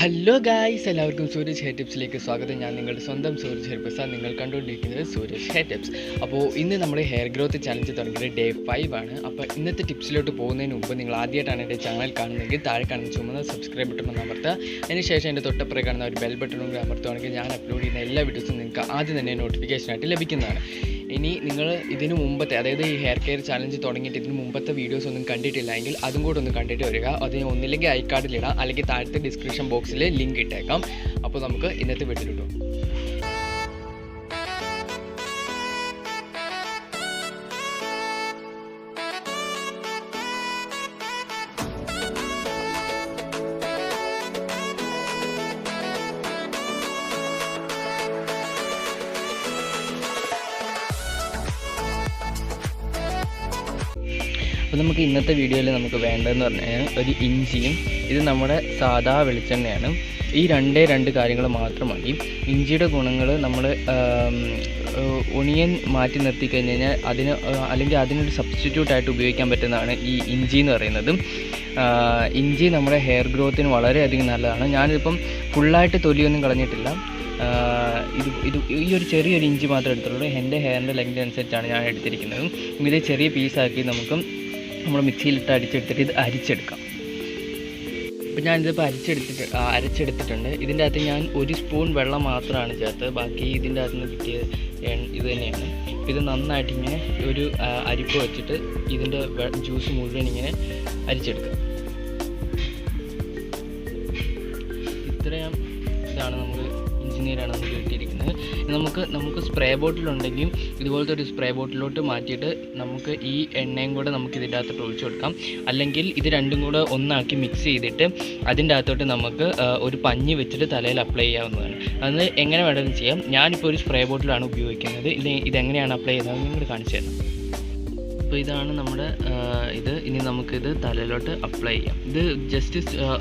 Hello guys, എല്ലാവർക്കും Sooraj hair ടിപ്സിലേക്ക് സ്വാഗതം. ഞാൻ നിങ്ങളുടെ സ്വന്തം സൂരജ് ഹെയർ പ്രസാദ്. നിങ്ങൾ കണ്ടുകൊണ്ടിരിക്കുന്നത് സൂരജ് ഹെയർ ടിപ്സ്. അപ്പോൾ ഇന്ന് നമ്മുടെ ഹെയർ ഗ്രോത്ത് ചലഞ്ച് തുടങ്ങിയത് ഡേ 5 ആണ്. അപ്പോൾ ഇന്നത്തെ ടിപ്സിലോട്ട് പോകുന്നതിന് മുമ്പ് നിങ്ങൾ ആദ്യമായിട്ടാണ് എൻ്റെ ചാനൽ കാണുന്നതെങ്കിൽ താഴെ കാണുന്ന ചുമന്ന സബ്സ്ക്രൈബ് ബട്ടൺ ഒന്ന് അമർത്തുക. അതിനുശേഷം എൻ്റെ തൊട്ടപ്പുറം കാണുന്ന ഒരു ബെൽ ബട്ടൺ കൂടി അമർത്തുകയാണെങ്കിൽ ഞാൻ അപ്ലോഡ് ചെയ്യുന്ന എല്ലാ വീഡിയോസും നിങ്ങൾക്ക് ആദ്യം തന്നെ നോട്ടിഫിക്കേഷനായിട്ട് ലഭിക്കുന്നതാണ്. ഇനി നിങ്ങൾ ഇതിനു മുമ്പത്തെ, അതായത് ഈ ഹെയർ കെയർ ചലഞ്ച് തുടങ്ങിയിട്ട് ഇതിന് മുമ്പത്തെ വീഡിയോസ് ഒന്നും കണ്ടിട്ടില്ല എങ്കിൽ അതും കൂടെ ഒന്ന് കണ്ടിട്ട് വരിക. അതിന് ഒന്നില്ലെങ്കിൽ ഐ കാർഡിലിടാം, അല്ലെങ്കിൽ താഴത്തെ ഡിസ്ക്രിപ്ഷൻ ബോക്സിൽ ലിങ്ക് ഇട്ടേക്കാം. അപ്പോൾ നമുക്ക് ഇന്നത്തെ വീഡിയോയിലിട്ടു. അപ്പോൾ നമുക്ക് ഇന്നത്തെ വീഡിയോയിൽ നമുക്ക് വേണ്ടതെന്ന് പറഞ്ഞാൽ ഒരു ഇഞ്ചിയും, ഇത് നമ്മുടെ സാധാ വെളിച്ചെണ്ണയാണ്. ഈ രണ്ട് കാര്യങ്ങൾ മാത്രം മതി. ഇഞ്ചിയുടെ ഗുണങ്ങൾ നമ്മൾ ഒണിയൻ മാറ്റി നിർത്തി കഴിഞ്ഞ് കഴിഞ്ഞാൽ അല്ലെങ്കിൽ അതിനൊരു സബ്സ്റ്റിറ്റ്യൂട്ടായിട്ട് ഉപയോഗിക്കാൻ പറ്റുന്നതാണ് ഈ ഇഞ്ചി എന്ന് പറയുന്നത്. ഇഞ്ചി നമ്മുടെ ഹെയർ ഗ്രോത്തിന് വളരെയധികം നല്ലതാണ്. ഞാനിതിപ്പം ഫുള്ളായിട്ട് തൊലിയൊന്നും കളഞ്ഞിട്ടില്ല. ഈ ഒരു ചെറിയൊരു ഇഞ്ചി മാത്രമേ എടുത്തുള്ളൂ. എൻ്റെ ഹെയറിൻ്റെ ലെങ്ത് അനുസരിച്ചാണ് ഞാൻ എടുത്തിരിക്കുന്നത്. ഇത് ചെറിയ പീസാക്കി നമുക്ക് നമ്മൾ മിക്സിയിലിട്ട് അടിച്ചെടുത്തിട്ട് ഇത് അരിച്ചെടുക്കാം. അപ്പോൾ ഞാനിതിപ്പോൾ അരച്ചെടുത്തിട്ടുണ്ട്. ഇതിൻ്റെ അകത്ത് ഞാൻ 1 സ്പൂൺ വെള്ളം മാത്രമാണ് ചേർത്തത്. ബാക്കി ഇതിൻ്റെ അകത്ത് നിന്ന് കിട്ടിയ ഇത് തന്നെയാണ്. ഇത് നന്നായിട്ട് ഇങ്ങനെ ഒരു അരിപ്പ് വെച്ചിട്ട് ഇതിൻ്റെ ജ്യൂസ് മുഴുവൻ ഇങ്ങനെ അരിച്ചെടുക്കുക. ഇത്രയും ഇതാണ് നമുക്ക് ഇഞ്ചിനീയറാണ് നമുക്ക് കിട്ടിയിരിക്കുന്നത്. നമുക്ക് സ്പ്രേ ബോട്ടിലുണ്ടെങ്കിൽ ഇതുപോലത്തെ ഒരു സ്പ്രേ ബോട്ടിലോട്ട് മാറ്റിയിട്ട് നമുക്ക് ഈ എണ്ണയും കൂടെ നമുക്ക് ഇതിൻ്റെ അകത്തോട്ട് ഒഴിച്ചു കൊടുക്കാം. അല്ലെങ്കിൽ ഇത് രണ്ടും കൂടെ ഒന്നാക്കി മിക്സ് ചെയ്തിട്ട് അതിൻ്റെ അകത്തോട്ട് നമുക്ക് ഒരു പഞ്ഞി വെച്ചിട്ട് തലയിൽ അപ്ലൈ ചെയ്യാവുന്നതാണ്. അത് എങ്ങനെ വേണമെങ്കിലും ചെയ്യാം. ഞാനിപ്പോൾ ഒരു സ്പ്രേ ബോട്ടിലാണ് ഉപയോഗിക്കുന്നത്. ഇതെങ്ങനെയാണ് അപ്ലൈ ചെയ്യുന്നത് നിങ്ങൾ കാണിച്ചു തരാം. അപ്പോൾ ഇതാണ് നമ്മുടെ ഇത്. ഇനി നമുക്കിത് തലയിലോട്ട് അപ്ലൈ ചെയ്യാം. ഇത് ജസ്റ്റ്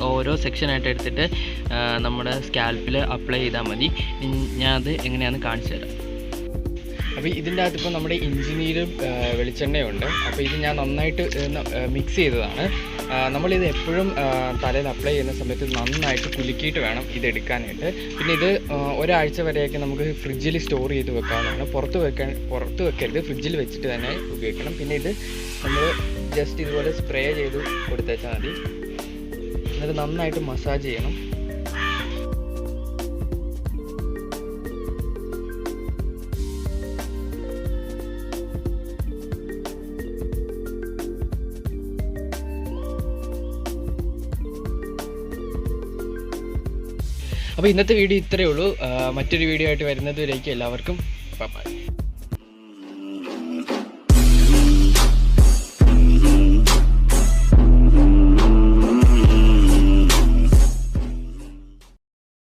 ഓരോ സെക്ഷനായിട്ട് എടുത്തിട്ട് നമ്മുടെ സ്കാൽപ്പിൽ അപ്ലൈ ചെയ്താൽ മതി. ഞാൻ അത് എങ്ങനെയാണെന്ന് കാണിച്ചു തരാം. അപ്പോൾ ഇതിൻ്റെ അകത്ത് ഇപ്പോൾ നമ്മുടെ ഇഞ്ചിനീരും വെളിച്ചെണ്ണയുണ്ട്. അപ്പോൾ ഇത് ഞാൻ നന്നായിട്ട് മിക്സ് ചെയ്തതാണ്. നമ്മളിത് എപ്പോഴും തലയിൽ അപ്ലൈ ചെയ്യുന്ന സമയത്ത് നന്നായിട്ട് കുലുക്കിയിട്ട് വേണം ഇതെടുക്കാനായിട്ട്. പിന്നെ ഇത് ഒരാഴ്ച വരെയൊക്കെ നമുക്ക് ഫ്രിഡ്ജിൽ സ്റ്റോർ ചെയ്ത് വെക്കാവുന്നതാണ്. പുറത്ത് വെക്കരുത്, ഫ്രിഡ്ജിൽ വെച്ചിട്ട് തന്നെ ഉപയോഗിക്കണം. പിന്നെ ഇത് നമ്മൾ ജസ്റ്റ് ഇതുപോലെ സ്പ്രേ ചെയ്ത് കൊടുത്തേച്ചാൽ മതി. എന്നിട്ട് നന്നായിട്ട് മസാജ് ചെയ്യണം. അപ്പോൾ ഇന്നത്തെ വീഡിയോ ഇത്രയേ ഉള്ളൂ. മറ്റൊരു വീഡിയോ ആയിട്ട് വരുന്നത് വരേക്കും എല്ലാവർക്കും ബൈ.